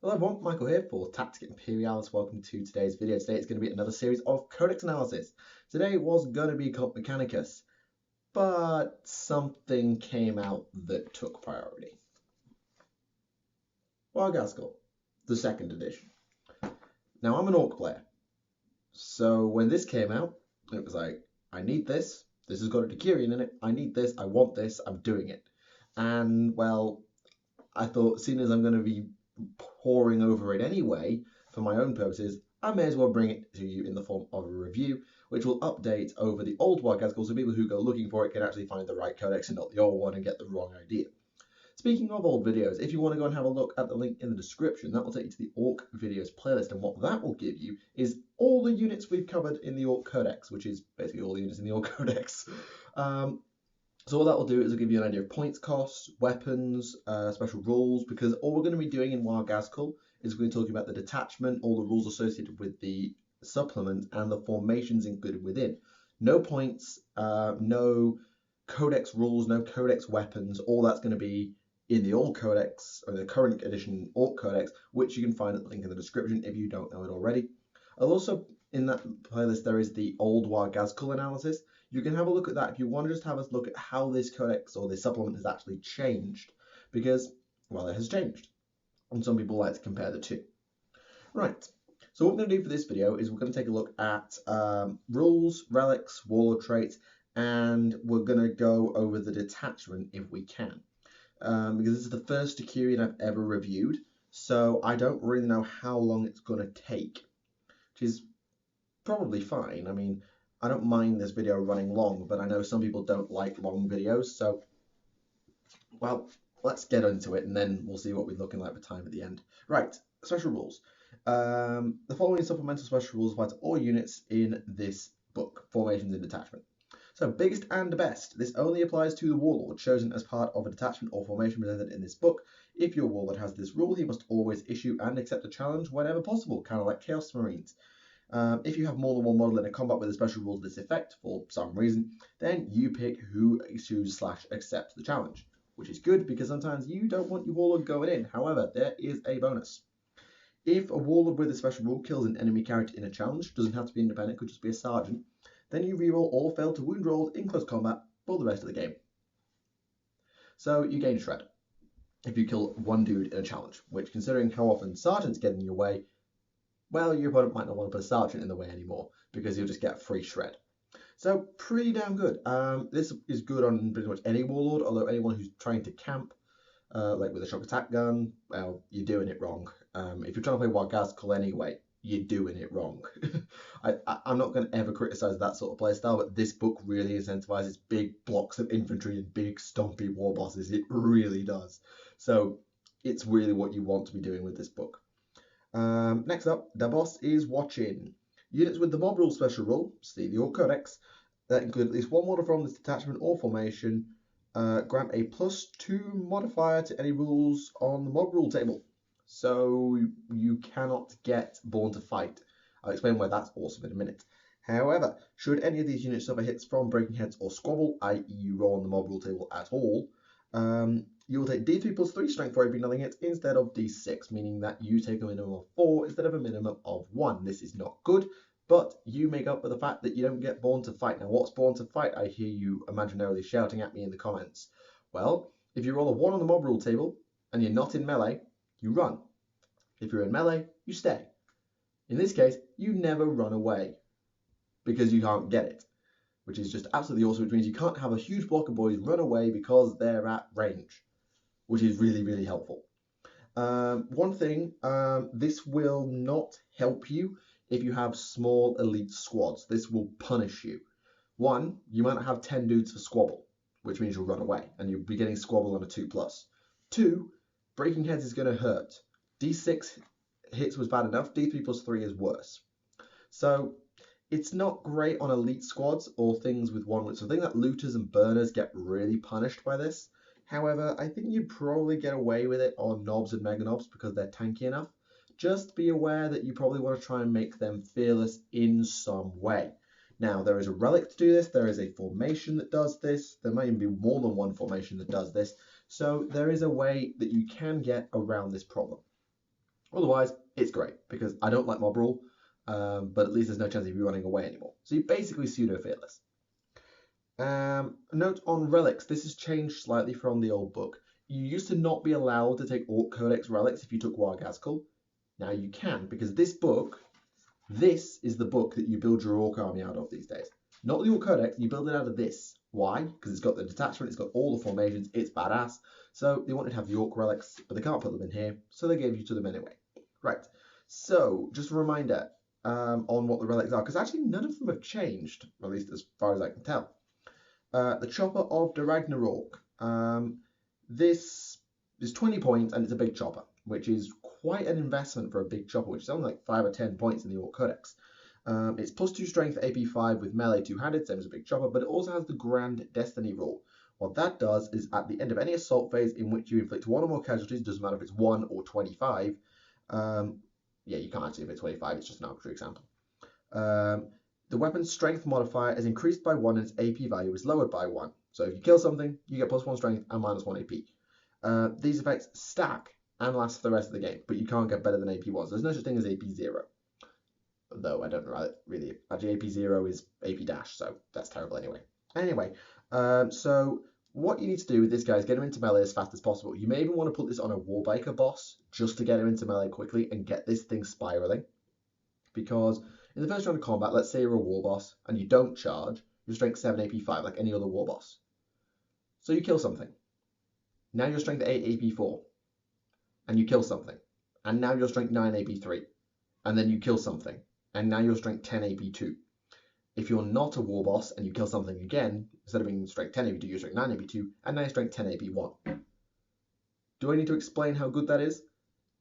Hello everyone, Michael here for Tactica Imperialis. Welcome to today's video. Today it's going to be another series of Codex analysis. Today was going to be Cult Mechanicus, but something came out that took priority. Ghazghkull, the second edition. Now I'm an Orc player, so when this came out, it was like, I need this. This has got a Decurion in it. I need this. I want this. I'm doing it. And well, I thought, seeing as I'm going to be poring over it anyway, for my own purposes, I may as well bring it to you in the form of a review, which will update over the old Waaagh-band, so people who go looking for it can actually find the right codex and not the old one and get the wrong idea. Speaking of old videos, if you want to go and have a look at the link in the description, that will take you to the Orc videos playlist, and what that will give you is all the units we've covered in the Orc Codex, which is basically all the units in the Orc Codex. So what that will do is it'll give you an idea of points costs, weapons, special rules, because all we're going to be doing in Waaagh-band is we're going to talk about the detachment, all the rules associated with the supplement, and the formations included within. No points, no codex rules, no codex weapons. All that's going to be in the old codex, or the current edition Orc Codex, which you can find at the link in the description if you don't know it already. I'll also, in that playlist, there is the old Ghazghkull analysis. You can have a look at that if you want to just have a look at how this codex or this supplement has actually changed, because, well, it has changed, and some people like to compare the two. Right, so what we're going to do for this video is we're going to take a look at rules, relics, warlord traits, and we're going to go over the detachment if we can, because this is the first Decurion I've ever reviewed, so I don't really know how long it's going to take, which is probably fine. I mean, I don't mind this video running long, but I know some people don't like long videos, so, well, let's get into it, and then we'll see what we're looking like for time at the end. Right, special rules. The following supplemental special rules apply to all units in this book, Formations and Detachment. So, biggest and best. This only applies to the Warlord, chosen as part of a detachment or formation presented in this book. If your Warlord has this rule, he must always issue and accept a challenge whenever possible, kind of like Chaos Marines. If you have more than one model in a combat with a special rule to this effect, for some reason, then you pick who issues/accepts the challenge, which is good because sometimes you don't want your Warlord going in. However, there is a bonus. If a Warlord with a special rule kills an enemy character in a challenge, doesn't have to be independent, could just be a sergeant, then you reroll all failed to wound rolls in close combat for the rest of the game. So you gain shred if you kill one dude in a challenge, which, considering how often sergeants get in your way, well, your opponent might not want to put a sergeant in the way anymore, because you'll just get a free shred. So, pretty damn good. This is good on pretty much any Warlord, although anyone who's trying to camp, like with a shock attack gun, well, you're doing it wrong. If you're trying to play Waaagh-band anyway, you're doing it wrong. I'm not going to ever criticize that sort of playstyle, but this book really incentivizes big blocks of infantry and big stompy war bosses. It really does. So, it's really what you want to be doing with this book. Next up, the boss is watching. Units with the mob rule special rule, see the Orc Codex, that include at least one model from this detachment or formation, grant a +2 modifier to any rules on the mob rule table. So you cannot get Born to Fight. I'll explain why that's awesome in a minute. However, should any of these units suffer hits from Breaking Heads or Squabble, i.e. you roll on the mob rule table at all, you will take D3 +3 strength for every nothing hit instead of D6, meaning that you take a minimum of 4 instead of a minimum of 1. This is not good, but you make up for the fact that you don't get Born to Fight. Now, what's Born to Fight? I hear you imaginarily shouting at me in the comments. Well, if you roll a 1 on the mob rule table and you're not in melee, you run. If you're in melee, you stay. In this case, you never run away because you can't get it, which is just absolutely awesome, which means you can't have a huge block of boys run away because they're at range, which is really, really helpful. One thing, this will not help you if you have small elite squads. This will punish you. One, you might not have 10 dudes for Squabble, which means you'll run away, and you'll be getting Squabble on a 2+. Two, Breaking Heads is going to hurt. D6 hits was bad enough, D3 +3 is worse. So it's not great on elite squads or things with one. So I think that looters and burners get really punished by this. However, I think you'd probably get away with it on knobs and mega knobs because they're tanky enough. Just be aware that you probably want to try and make them fearless in some way. Now, there is a relic to do this. There is a formation that does this. There may even be more than one formation that does this. So there is a way that you can get around this problem. Otherwise, it's great because I don't like mob rule, but at least there's no chance of you running away anymore. So you're basically pseudo-fearless. Note on relics, this has changed slightly from the old book. You used to not be allowed to take Orc Codex relics if you took Waaagh-Ghazghkull. Now you can, because this is the book that you build your Orc army out of these days. Not the Orc Codex, you build it out of this. Why? Because it's got the detachment, it's got all the formations, it's badass. So they wanted to have the Orc relics, but they can't put them in here, so they gave you to them anyway. Right, so just a reminder on what the relics are, because actually none of them have changed, at least as far as I can tell. The Chopper of the Ragnarok. This is 20 points and it's a big chopper, which is quite an investment for a big chopper, which is only like 5 or 10 points in the Orc Codex. It's +2 strength, AP5 with melee two-handed, same as a big chopper, but it also has the Grand Destiny rule. What that does is at the end of any assault phase in which you inflict 1 or more casualties, doesn't matter if it's 1 or 25. Yeah, you can't actually if it's 25, it's just an arbitrary example. The weapon's strength modifier is increased by 1 and its AP value is lowered by 1. So if you kill something, you get +1 strength and -1 AP. These effects stack and last for the rest of the game, but you can't get better than AP1. So there's no such thing as AP0. Though I don't really. Actually, AP0 is AP dash, so that's terrible anyway. So what you need to do with this guy is get him into melee as fast as possible. You may even want to put this on a Warbreaker boss just to get him into melee quickly and get this thing spiraling. Because in the first round of combat, let's say you're a war boss and you don't charge, you're strength 7 AP5 like any other war boss. So you kill something. Now you're strength 8 AP4. And you kill something. And now you're strength 9 AP3. And then you kill something. And now you're strength 10 AP2. If you're not a war boss and you kill something again, instead of being strength 10 AP2, you're strength 9 AP2, and now you're strength 10 AP1. Do I need to explain how good that is?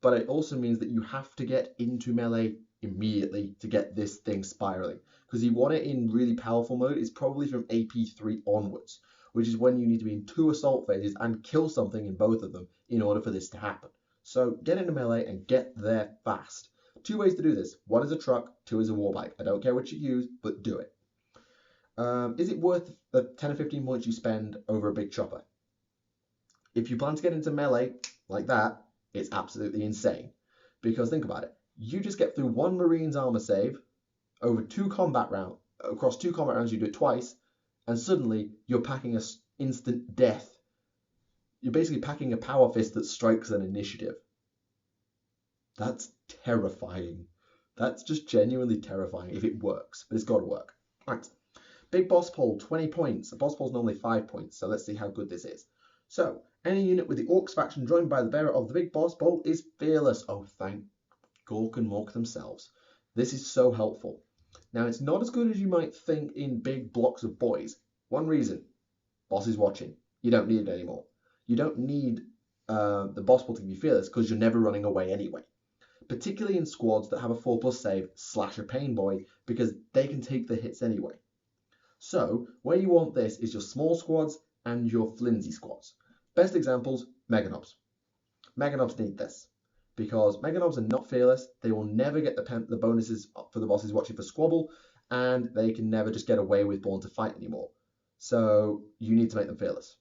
But it also means that you have to get into melee immediately to get this thing spiraling. Because you want it in really powerful mode, it's probably from AP3 onwards, which is when you need to be in 2 assault phases and kill something in both of them in order for this to happen. So get into melee and get there fast. 2 ways to do this. 1 is a truck, 2 is a warbike. I don't care what you use, but do it. Is it worth the 10 or 15 points you spend over a big chopper? If you plan to get into melee like that, it's absolutely insane. Because think about it. You just get through 1 Marine's armor save over 2 combat rounds. Across 2 combat rounds, you do it twice, and suddenly you're packing an instant death. You're basically packing a power fist that strikes an initiative. That's terrifying. That's just genuinely terrifying if it works, but it's got to work. Right. Big boss pole, 20 points. A boss pole is normally 5 points, so let's see how good this is. So, any unit with the Orcs faction joined by the bearer of the big boss pole is fearless. Oh, thank Gork and Mork themselves. This is so helpful. Now, it's not as good as you might think in big blocks of boys. One reason, boss is watching. You don't need it anymore. You don't need the boss pole to be fearless because you're never running away anyway. Particularly in squads that have a 4+ save / a pain boy, because they can take the hits anyway. So, where you want this is your small squads and your flimsy squads. Best examples, Meganobs. Meganobs need this, because Meganobs are not fearless, they will never get the bonuses for the bosses watching for squabble, and they can never just get away with Born to Fight anymore. So, you need to make them fearless.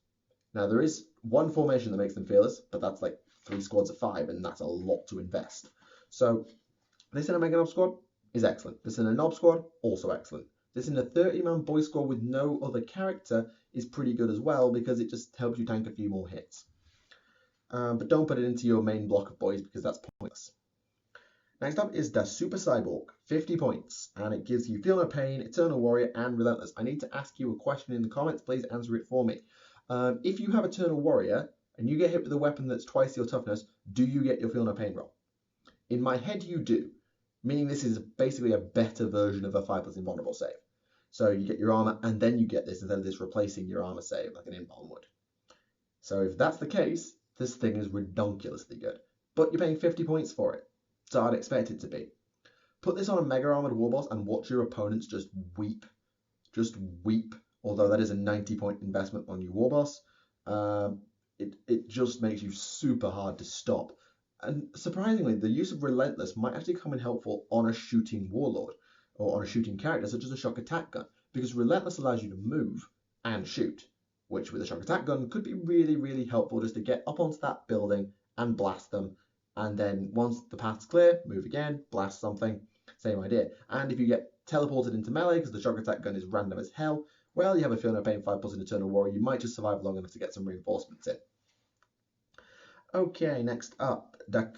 Now, there is one formation that makes them fearless, but that's like 3 squads of 5, and that's a lot to invest. So, this in a Mega Nob squad is excellent. This in a Nob squad, also excellent. This in a 30-man boy squad with no other character is pretty good as well because it just helps you tank a few more hits. But don't put it into your main block of boys because that's pointless. Next up is the Super Cyborg, 50 points, and it gives you Feel No Pain, Eternal Warrior, and Relentless. I need to ask you a question in the comments. Please answer it for me. If you have Eternal Warrior and you get hit with a weapon that's twice your toughness, do you get your Feel No Pain roll? In my head, you do, meaning this is basically a better version of a 5+ invulnerable save. So you get your armor, and then you get this instead of this replacing your armor save like an invuln would. So if that's the case, this thing is redonkulously good. But you're paying 50 points for it, so I'd expect it to be. Put this on a mega armored warboss and watch your opponents just weep. Just weep. Although that is a 90-point investment on your warboss. It just makes you super hard to stop. And surprisingly, the use of Relentless might actually come in helpful on a shooting Warlord, or on a shooting character such as a shock attack gun, because Relentless allows you to move and shoot, which with a shock attack gun could be really, really helpful just to get up onto that building and blast them And then once the path's clear, move again, blast something, same idea. And if you get teleported into melee because the shock attack gun is random as hell, well, you have a Feel No Pain 5+ in Eternal Warrior. You might just survive long enough to get some reinforcements in. Okay, next up, the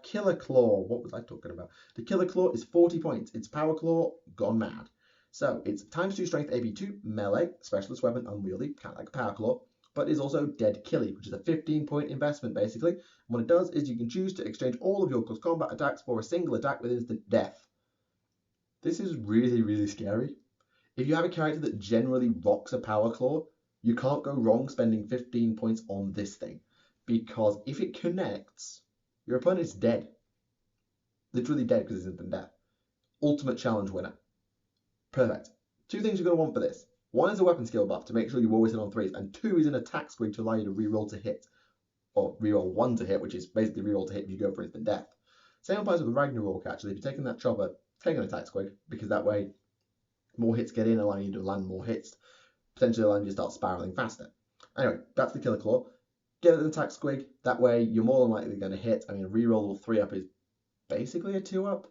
Killer Claw. What was I talking about? The Killer Claw is 40 points. It's Power Claw gone mad. So it's ×2 strength AP2, melee, specialist weapon, unwieldy, kind of like a Power Claw, but is also Dead Killy, which is a 15-point investment basically. And what it does is you can choose to exchange all of your close combat attacks for a single attack with instant death. This is really, really scary. If you have a character that generally rocks a Power Claw, you can't go wrong spending 15 points on this thing. Because if it connects, your opponent is dead. Literally dead because it's instant death. Ultimate challenge winner. Perfect. Two things you're going to want for this. One is a weapon skill buff to make sure you always hit on 3s, and 2 is an attack squig to allow you to reroll to hit. Or reroll 1 to hit, which is basically reroll to hit if you go for instant death. Same applies with the Ragnarok actually. If you're taking that chopper, take an attack squig, because that way more hits get in, allowing you to land more hits, potentially allowing you to start spiraling faster. Anyway, that's the Killer Claw. Get an attack squig, that way you're more than likely going to hit. I mean, a reroll 3-up is basically a 2-up,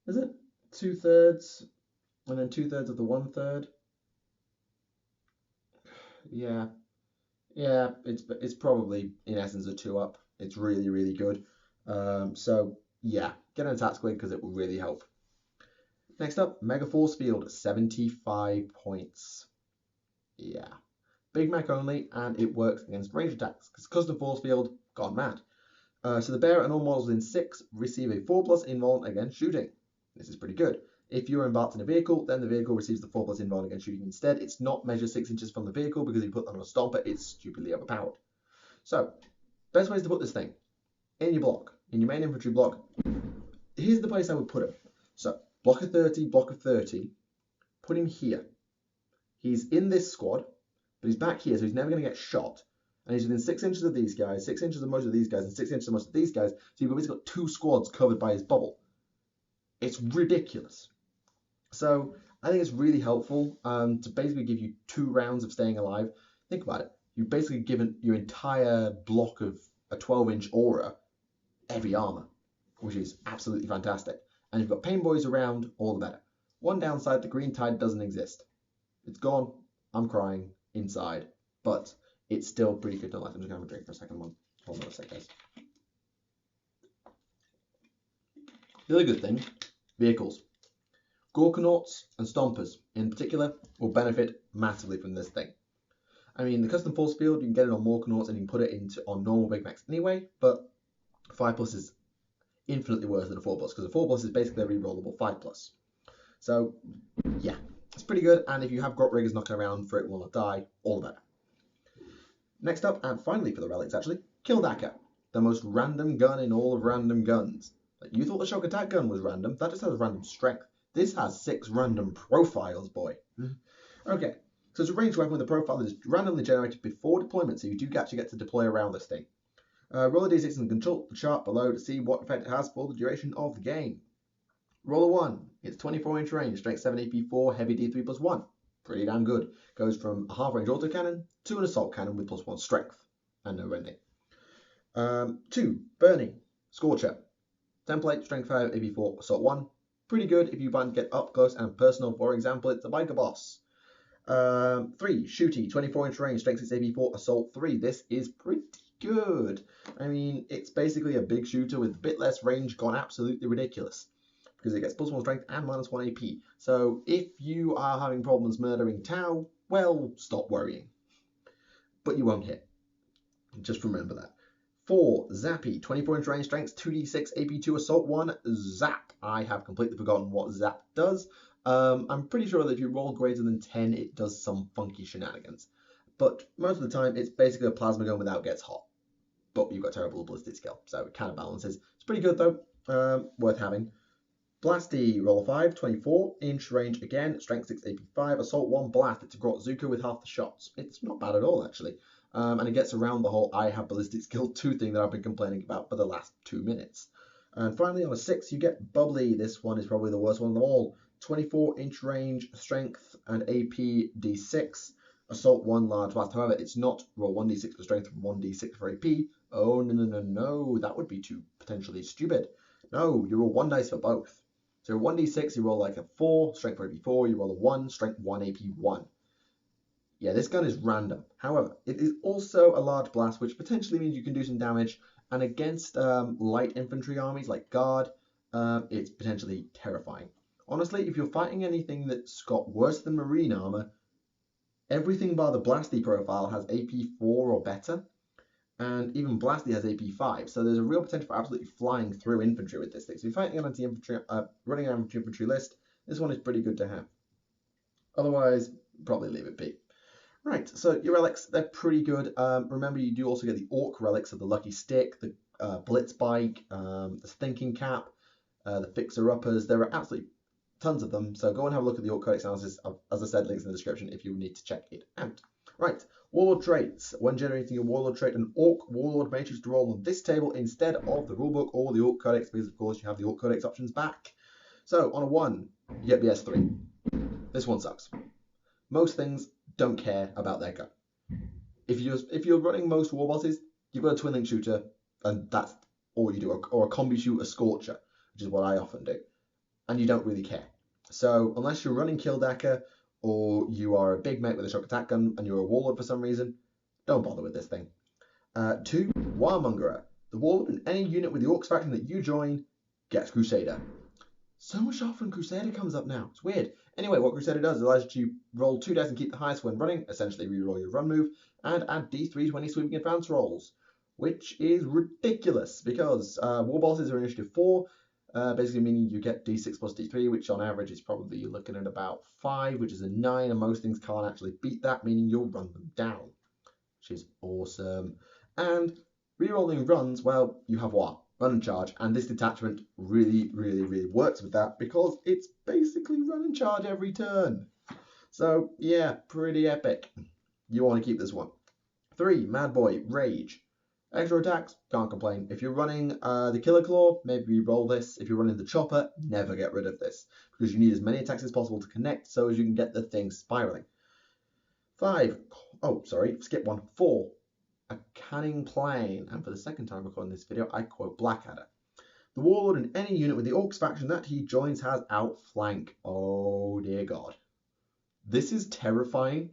is it? 2/3, and then 2/3 of the 1/3. Yeah, it's probably in essence a 2-up. It's really, really good. So yeah, get an attack squig because it will really help. Next up, Mega Force Field, 75 points. Yeah. Big Mech only, and it works against range attacks, because custom force field, gone mad. So the bearer and all models in 6 receive a 4+ invuln against shooting. This is pretty good. If you're embarked in a vehicle, then the vehicle receives the 4+ invuln against shooting instead. It's not measured 6 inches from the vehicle, because if you put that on a stomper, it's stupidly overpowered. So, best ways to put this thing. In your block, in your main infantry block, here's the place I would put him. So, block of 30, put him here. He's in this squad, but he's back here, so he's never going to get shot. And he's within 6 inches of these guys, 6 inches of most of these guys, and 6 inches of most of these guys. So you've basically got 2 squads covered by his bubble. It's ridiculous. So I think it's really helpful to basically give you 2 rounds of staying alive. Think about it. You've basically given your entire block of a 12-inch aura heavy armor, which is absolutely fantastic. And you've got pain boys around, all the better. One downside, the green tide doesn't exist. It's gone. I'm crying inside, but it's still pretty good to life. I'm just going to have a drink for a second. Hold on a sec, guys. The other good thing, vehicles. Ghazghkull and Stompers, in particular, will benefit massively from this thing. I mean, the custom force field, you can get it on more Ghazghkull and you can put it on normal Big Mechs anyway, but 5+ is infinitely worse than a 4+, because a 4+ is basically a rerollable 5+. So, yeah, it's pretty good, and if you have Grot Riggers knocking around for it will not die, all the better. Next up, and finally for the relics actually, Ghazghkull, the most random gun in all of random guns. Like, you thought the shock attack gun was random, that just has random strength. This has 6 random profiles, boy. Okay, so it's a ranged weapon with a profile that is randomly generated before deployment, so you do actually get to deploy around this thing. Roll a d6 and control the chart below to see what effect it has for the duration of the game. Roll a 1, it's 24-inch range, strength 7 AP4, heavy D3+1. Pretty damn good. Goes from a half-range autocannon to an assault cannon with +1 strength and no rending. 2, Burning, Scorcher. Template, strength 5, AP4, assault 1. Pretty good if you want to get up close and personal. For example, it's a biker boss. 3, Shooty, 24-inch range, strength 6, AP4, assault 3. This is pretty good. I mean, it's basically a big shooter with a bit less range, gone absolutely ridiculous, because it gets +1 strength and -1 AP. So if you are having problems murdering Tau, well, stop worrying. But you won't hit. Just remember that. 4, Zappy, 24-inch range, strength 2d6, AP2, assault 1, zap. I have completely forgotten what zap does. I'm pretty sure that if you roll greater than 10, it does some funky shenanigans. But most of the time, it's basically a plasma gun without gets hot. But you've got terrible ballistic skill, so it kind of balances. It's pretty good though, worth having. Blasty, roll 5, 24-inch range again, strength 6, AP5, assault 1, blast. It's a Ghazghkull with half the shots. It's not bad at all, actually. And it gets around the whole I have ballistic skill 2 thing that I've been complaining about for the last 2 minutes. And finally, on a 6, you get Bubbly. This one is probably the worst one of them all. 24-inch range, strength, and AP D6. Assault 1, Large Blast. However, it's not roll 1d6 for strength and 1d6 for AP. Oh, no. That would be too potentially stupid. No, you roll 1 dice for both. So 1d6, you roll like a 4, strength for AP 4, you roll a 1, strength 1, AP 1. Yeah, this gun is random. However, it is also a large blast, which potentially means you can do some damage. And against light infantry armies like Guard, it's potentially terrifying. Honestly, if you're fighting anything that's got worse than marine armor, everything bar the Blasty profile has AP 4 or better. And even Blasty has AP 5. So there's a real potential for absolutely flying through infantry with this thing. So if you're fighting an anti-infantry, running an anti-infantry list, this one is pretty good to have. Otherwise, probably leave it be. Right, so your relics, they're pretty good. Remember, you do also get the Orc relics of the Lucky Stick, the Blitz Bike, the Thinking Cap, the Fixer-Uppers. There are absolutely tons of them, so go and have a look at the Orc Codex analysis. As I said, links in the description if you need to check it out. Right, Warlord traits. When generating your Warlord trait, an Orc Warlord may choose to roll on this table instead of the rulebook or the Orc Codex, because of course you have the Orc Codex options back. So on a 1, you get BS3. This one sucks. Most things don't care about their gun. If you're running most war bosses, you've got a twin link shooter, and that's all you do, or a combi shoot, a scorcher, which is what I often do, and you don't really care. So unless you're running Killdecker, or you are a big mech with a shock attack gun, and you're a warlord for some reason, don't bother with this thing. 2, Warmongerer. The warlord in any unit with the Orcs faction that you join gets Crusader. So much often Crusader comes up now. It's weird. Anyway, what Crusader does is allows you to roll 2 dice and keep the highest when running, essentially reroll your run move, and add D3 to any sweeping advance rolls, which is ridiculous because war bosses are initiative 4, basically meaning you get D6 plus D3, which on average is probably you're looking at about 5, which is a 9, and most things can't actually beat that, meaning you'll run them down, which is awesome. And rerolling runs, well, you have Waaagh, run and charge, and this detachment really works with that because it's basically run and charge every turn. So yeah, pretty epic. You want to keep this one. 3, Mad Boy, Rage. Extra attacks, can't complain. If you're running the Killer Claw, maybe roll this. If you're running the Chopper, never get rid of this because you need as many attacks as possible to connect so as you can get the thing spiraling. 5, oh sorry, skip 1. 4, a Canning Plane, and for the second time recording this video, I quote Blackadder. The Warlord in any unit with the Orcs faction that he joins has outflank. Oh dear God. This is terrifying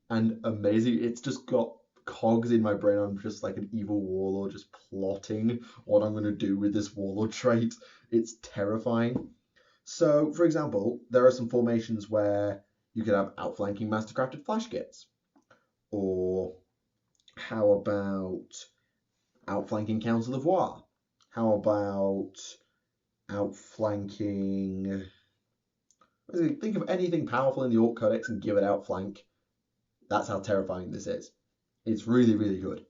and amazing. It's just got cogs in my brain. I'm just like an evil warlord just plotting what I'm going to do with this warlord trait. It's terrifying. So, for example, there are some formations where you could have outflanking mastercrafted flash kits, or how about outflanking Council of Waaagh? How about outflanking... Think of anything powerful in the Orc Codex and give it outflank. That's how terrifying this is. It's really good.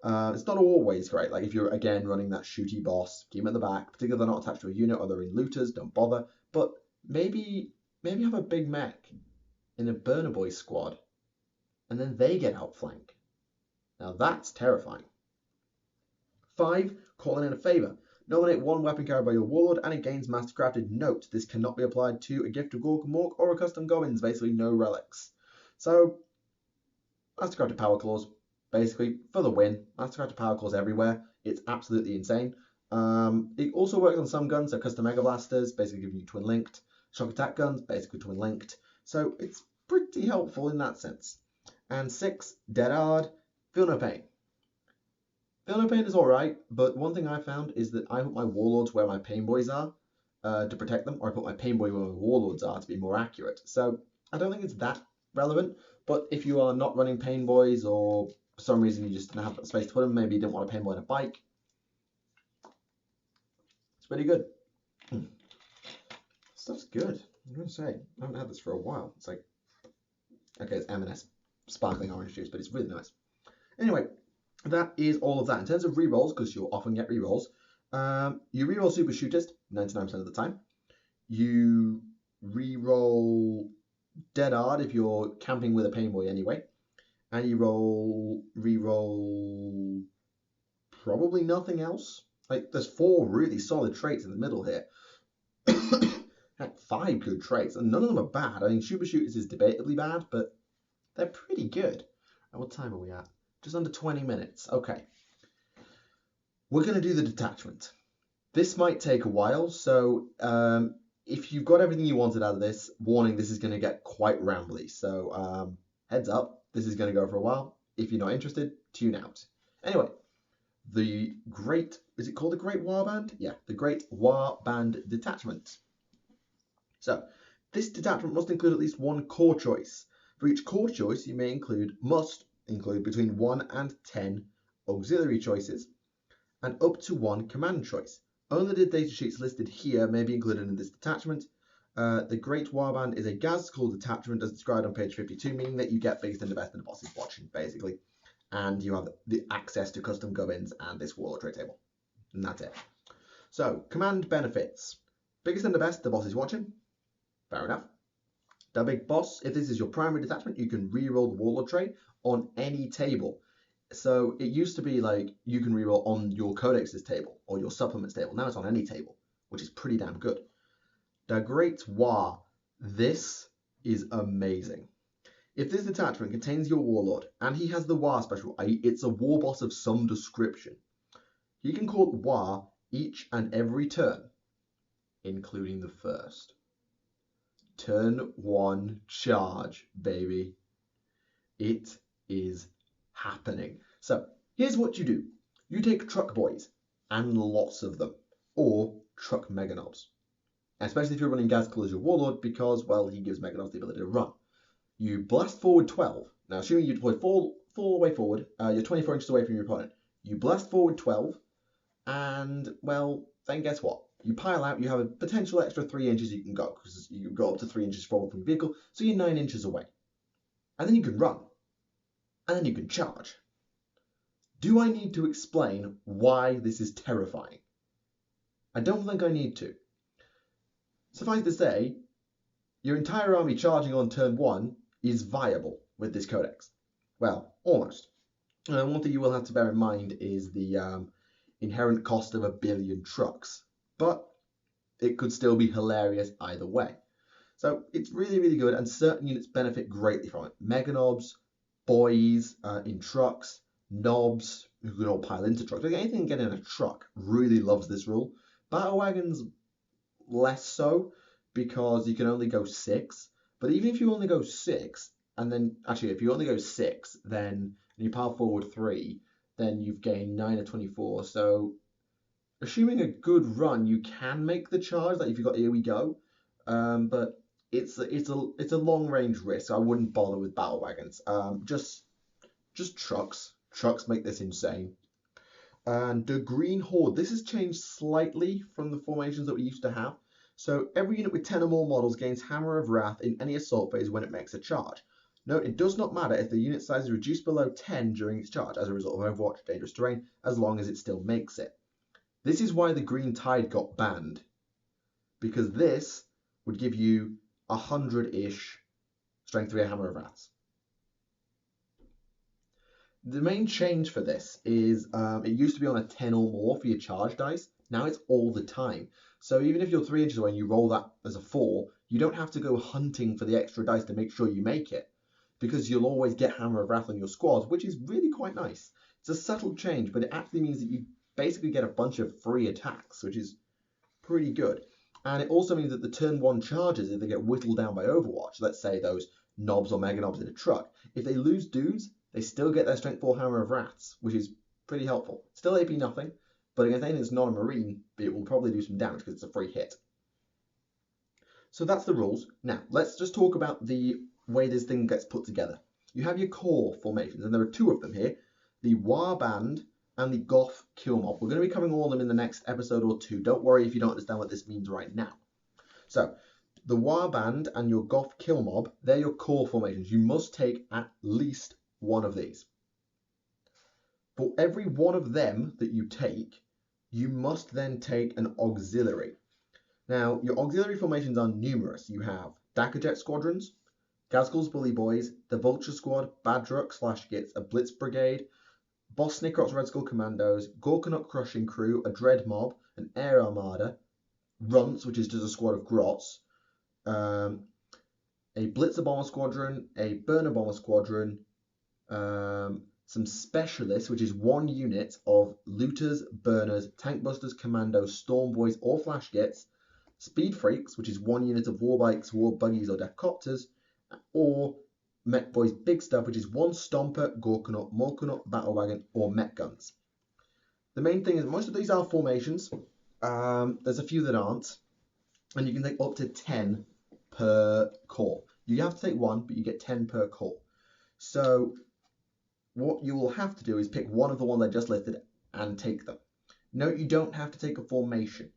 It's not always great. Like if you're, again, running that shooty boss, keep them at the back, particularly if they're not attached to a unit or they're in looters, don't bother. But maybe have a big mech in a Burner Boy squad, and then they get outflank. Now that's terrifying. 5, calling in a favor. Nominate 1 weapon carried by your warlord and it gains mastercrafted. Note, this cannot be applied to a gift of Ghazghkull or a custom goblins, basically no relics. So, mastercrafted power claws, basically, for the win. Mastercrafted power claws everywhere. It's absolutely insane. It also works on some guns, so custom mega blasters, basically giving you twin linked. Shock attack guns, basically twin linked. So it's pretty helpful in that sense. And 6, Dead Hard, Feel No Pain. Feel No Pain is alright, but one thing I found is that I put my warlords where my pain boys are to protect them, or I put my pain boy where my warlords are to be more accurate. So I don't think it's that relevant, but if you are not running pain boys or for some reason you just didn't have space to put them, maybe you didn't want a pain boy on a bike, it's pretty good. Stuff's good. I'm going to say, I haven't had this for a while. It's like, okay, it's M&S sparkling orange juice, but it's really nice. Anyway, that is all of that. In terms of rerolls, because you'll often get rerolls, you reroll Super Shootist 99% of the time. You reroll Dead Hard if you're camping with a pain boy anyway. And you reroll probably nothing else. Like, there's 4 really solid traits in the middle here. Heck, 5 good traits, and none of them are bad. I mean, Super Shootist is debatably bad, but They're pretty good. And what time are we at? Just under 20 minutes. Okay. We're going to do the detachment. This might take a while, so if you've got everything you wanted out of this, warning, this is going to get quite rambly. So heads up, this is going to go for a while. If you're not interested, tune out. Anyway, is it called the Great Waaagh-band? Yeah, the Great Waaagh-band detachment. So this detachment must include at least one core choice. For each core choice, you must include between 1 and 10 auxiliary choices, and up to 1 command choice. Only the datasheets listed here may be included in this detachment. The Great Waaagh-band is a Ghazghkull detachment as described on page 52, meaning that you get biggest and the best and the bosses watching, basically. And you have the access to custom gubbins and this Warlord tray table. And that's it. So, command benefits. Biggest and the best, the boss is watching. Fair enough. The big boss, if this is your primary detachment, you can reroll the Warlord tray on any table. So it used to be like you can reroll on your Codex's table or your Supplements table. Now it's on any table, which is pretty damn good. The Great Waaagh. This is amazing. If this detachment contains your Warlord and he has the Waaagh special, i.e. it's a war boss of some description, he can call Waaagh each and every turn, including the first. Turn 1 charge, baby. It is happening. So here's what you do. You take truck boys, and lots of them, or truck meganobs. Especially if you're running Ghazghkull as your Warlord, because, well, he gives meganobs the ability to run. You blast forward 12. Now, assuming you deploy full way forward, you're 24 inches away from your opponent. You blast forward 12, and, well, then guess what? You pile out, you have a potential extra 3 inches you can go, because you go up to 3 inches forward from your vehicle, so you're 9 inches away. And then you can run. And then you can charge. Do I need to explain why this is terrifying? I don't think I need to. Suffice to say, your entire army charging on turn 1 is viable with this Codex. Well, almost. One thing you will have to bear in mind is the inherent cost of 1 billion trucks. But it could still be hilarious either way. So it's really, really good, and certain units benefit greatly from it. Meganobs, boys in trucks, knobs who can all pile into trucks. Like anything getting in a truck really loves this rule. Battle wagons less so, because you can only go 6. But even if you only go 6, and then actually if you only go 6, then you pile forward 3, then you've gained 9 or 24. So assuming a good run, you can make the charge. Like if you've got here we go, but it's a long range risk. I wouldn't bother with battle wagons. Just trucks. Trucks make this insane. And the Green Horde. This has changed slightly from the formations that we used to have. So every unit with 10 or more models gains Hammer of Wrath in any assault phase when it makes a charge. Note, it does not matter if the unit size is reduced below 10 during its charge as a result of Overwatch or dangerous terrain, as long as it still makes it. This is why the Green Tide got banned, because this would give you 100-ish Strength 3 Hammer of Wraths. The main change for this is it used to be on a 10 or more for your charge dice. Now it's all the time. So even if you're 3 inches away and you roll that as a 4, you don't have to go hunting for the extra dice to make sure you make it, because you'll always get Hammer of Wrath on your squads, which is really quite nice. It's a subtle change, but it actually means that you basically get a bunch of free attacks, which is pretty good. And it also means that the turn 1 charges, if they get whittled down by Overwatch, let's say those knobs or mega knobs in a truck, if they lose dudes, they still get their Strength 4 Hammer of Wraths, which is pretty helpful. Still AP nothing, but against anything that's not a Marine, it will probably do some damage because it's a free hit. So that's the rules. Now, let's just talk about the way this thing gets put together. You have your core formations, and there are 2 of them here, the Waaagh-band and the Ghazghkull mob. We're going to be covering all of them in the next episode or 2. Don't worry if you don't understand what this means right now. So, the Waaagh-band and your Ghazghkull mob, they're your core formations. You must take at least one of these. For every one of them that you take, you must then take an auxiliary. Now, your auxiliary formations are numerous. You have Dakka squadrons, Ghazghkull's Bully Boys, the Vulture Squad, Badruk/Gits, a Blitz Brigade, Boss Snickrot's Red Skull Commandos, Gorkanut Crushing Crew, a Dread Mob, an Air Armada, Runts, which is just a squad of Grots, a Blitzer Bomber Squadron, a Burner Bomber Squadron, some Specialists, which is 1 unit of Looters, Burners, Tank Busters, Commandos, Storm Boys, or Flash Gits, Speed Freaks, which is 1 unit of War Bikes, War Buggies, or Deathcopters, or Mech Boys Big Stuff, which is 1 Stomper, Gorkanut, Morkanut, Battle Wagon, or Mech Guns. The main thing is most of these are formations. There's a few that aren't, and you can take up to 10 per corps. You have to take 1, but you get 10 per corps. So what you will have to do is pick one of the ones I just listed and take them. Note you don't have to take a formation.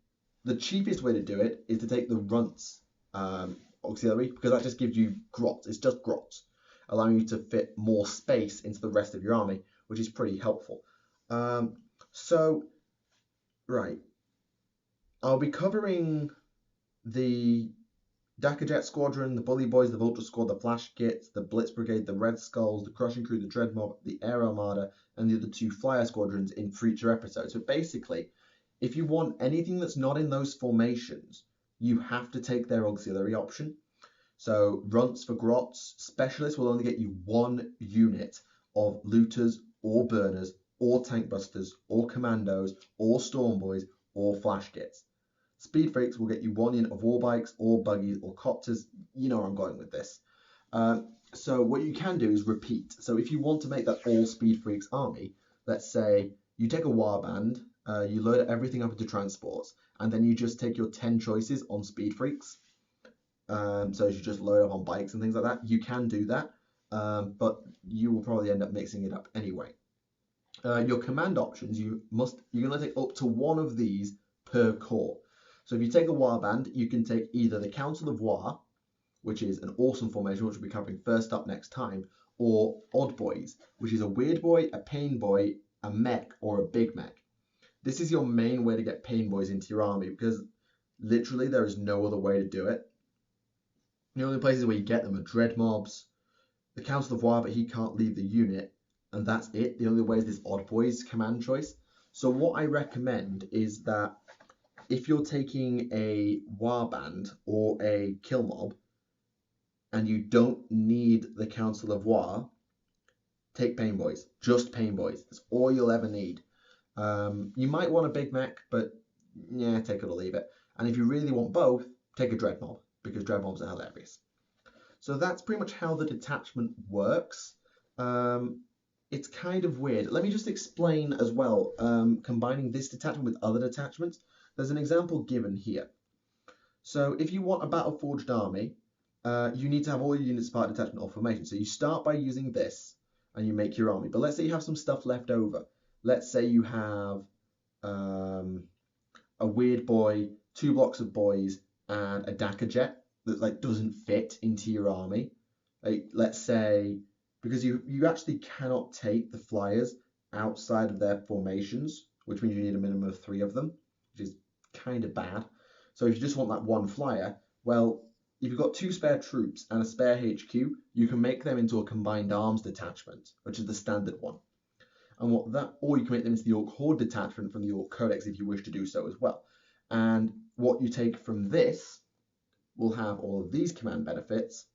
The cheapest way to do it is to take the Runts auxiliary, because that just gives you grots. It's just grots, allowing you to fit more space into the rest of your army, which is pretty helpful. Right. I'll be covering the Dakajet Squadron, the Bully Boys, the Vulture Squad, the Flash Gits, the Blitz Brigade, the Red Skulls, the Crushing Crew, the Dread Mob, the Air Armada, and the other 2 Flyer Squadrons in future episodes. But basically, if you want anything that's not in those formations, you have to take their auxiliary option. So Runts for Grots, Specialists will only get you 1 unit of Looters or Burners or Tank Busters or Commandos or Storm Boys or Flash Gits. Speed Freaks will get you 1 unit of War Bikes or Buggies or Copters. You know where I'm going with this. So what you can do is repeat. So if you want to make that all Speed Freaks army, let's say you take a Waaagh-band, you load everything up into transports, and then you just take your 10 choices on Speed Freaks. So you just load up on bikes and things like that. You can do that, but you will probably end up mixing it up anyway. Your command options, you're going to take up to 1 of these per corps. So if you take a Waaagh-band, you can take either the Council of Waaagh, which is an awesome formation, which we'll be covering first up next time, or Odd Boys, which is a Weird Boy, a Pain Boy, a Mech, or a Big Mech. This is your main way to get Pain Boys into your army, because literally there is no other way to do it. The only places where you get them are Dread Mobs, the Council of Waaagh, but he can't leave the unit, and that's it. The only way is this Odd Boys command choice. So what I recommend is that if you're taking a Waaagh-band or a Kill Mob and you don't need the Council of Waaagh, take Pain Boys. Just Pain Boys. That's all you'll ever need. You might want a Big Mech, but yeah, take it or leave it. And if you really want both, take a Dread Mob, because Dread Mobs are hilarious. So that's pretty much how the detachment works. It's kind of weird. Let me just explain as well, combining this detachment with other detachments. There's an example given here. So if you want a battle-forged army, you need to have all your units part detachment or formation. So you start by using this, and you make your army. But let's say you have some stuff left over. Let's say you have a Weird Boy, 2 blocks of boys, and a Dakajet that doesn't fit into your army. Let's say, because you actually cannot take the flyers outside of their formations, which means you need a minimum of 3 of them, which is kind of bad. So if you just want that 1 flyer, well, if you've got 2 spare troops and a spare HQ, you can make them into a combined arms detachment, which is the standard one. And or you can make them into the Orc Horde detachment from the Orc Codex if you wish to do so as well. And what you take from this will have all of these command benefits,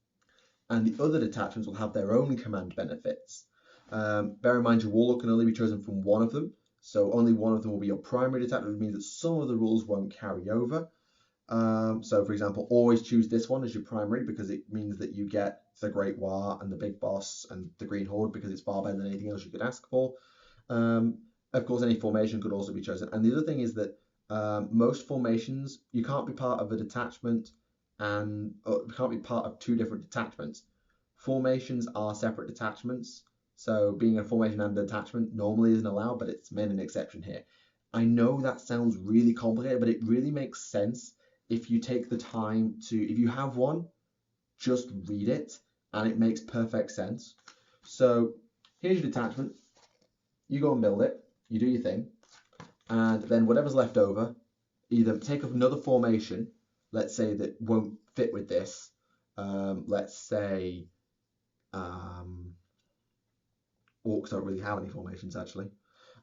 and the other detachments will have their own command benefits. Bear in mind, your Warlord can only be chosen from 1 of them, so only 1 of them will be your primary detachment, which means that some of the rules won't carry over. So, for example, always choose this one as your primary, because it means that you get the Great Waaagh and the Big Boss and the Green Horde, because it's far better than anything else you could ask for. Of course, any formation could also be chosen. And the other thing is that most formations, you can't be part of a detachment and you can't be part of 2 different detachments. Formations are separate detachments, so being a formation and a detachment normally isn't allowed, but it's made an exception here. I know that sounds really complicated, but it really makes sense if you take the time to, if you have one, just read it, and it makes perfect sense. So here's your detachment. You go and build it, you do your thing, and then whatever's left over, either take another formation, let's say that won't fit with this. Let's say Orcs don't really have any formations actually.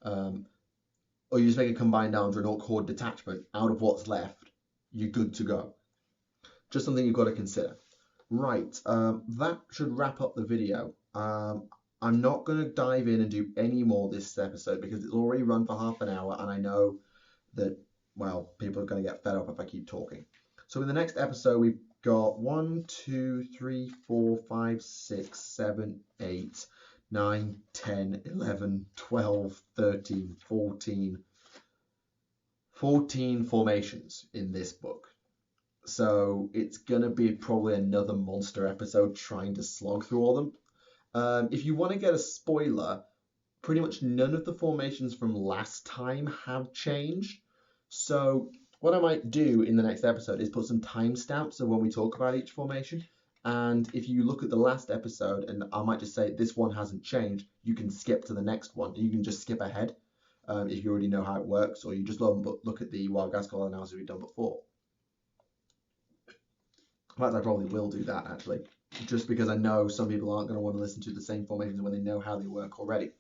Or you just make a combined arms or an Orc Horde detachment out of what's left, you're good to go. Just something you've got to consider. Right, that should wrap up the video. I'm not going to dive in and do any more this episode because it's already run for half an hour, and I know that, well, people are going to get fed up if I keep talking. So in the next episode, we've got 1, 2, 3, 4, 5, 6, 7, 8, 9, 10, 11, 12, 13, 14 formations in this book. So it's going to be probably another monster episode trying to slog through all of them. If you want to get a spoiler, pretty much none of the formations from last time have changed. So what I might do in the next episode is put some timestamps of when we talk about each formation. And if you look at the last episode, and I might just say this one hasn't changed, you can skip to the next one. You can just skip ahead if you already know how it works, or you just look at the Waaagh-Ghazghkull analysis we've done before. In fact, I probably will do that actually, just because I know some people aren't going to want to listen to the same formations when they know how they work already.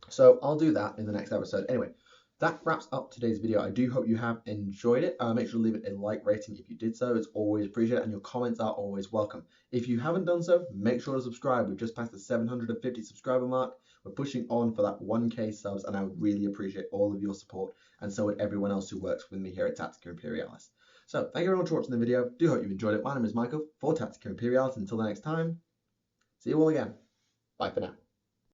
So I'll do that in the next episode. Anyway, that wraps up today's video. I do hope you have enjoyed it. Make sure to leave it a like rating if you did so. It's always appreciated, and your comments are always welcome. If you haven't done so, make sure to subscribe. We've just passed the 750 subscriber mark. We're pushing on for that 1K subs, and I would really appreciate all of your support, and so would everyone else who works with me here at Tactica Imperialis. So thank you very much for watching the video. Do hope you've enjoyed it. My name is Michael for Tactica Imperialis. Until the next time, see you all again. Bye for now.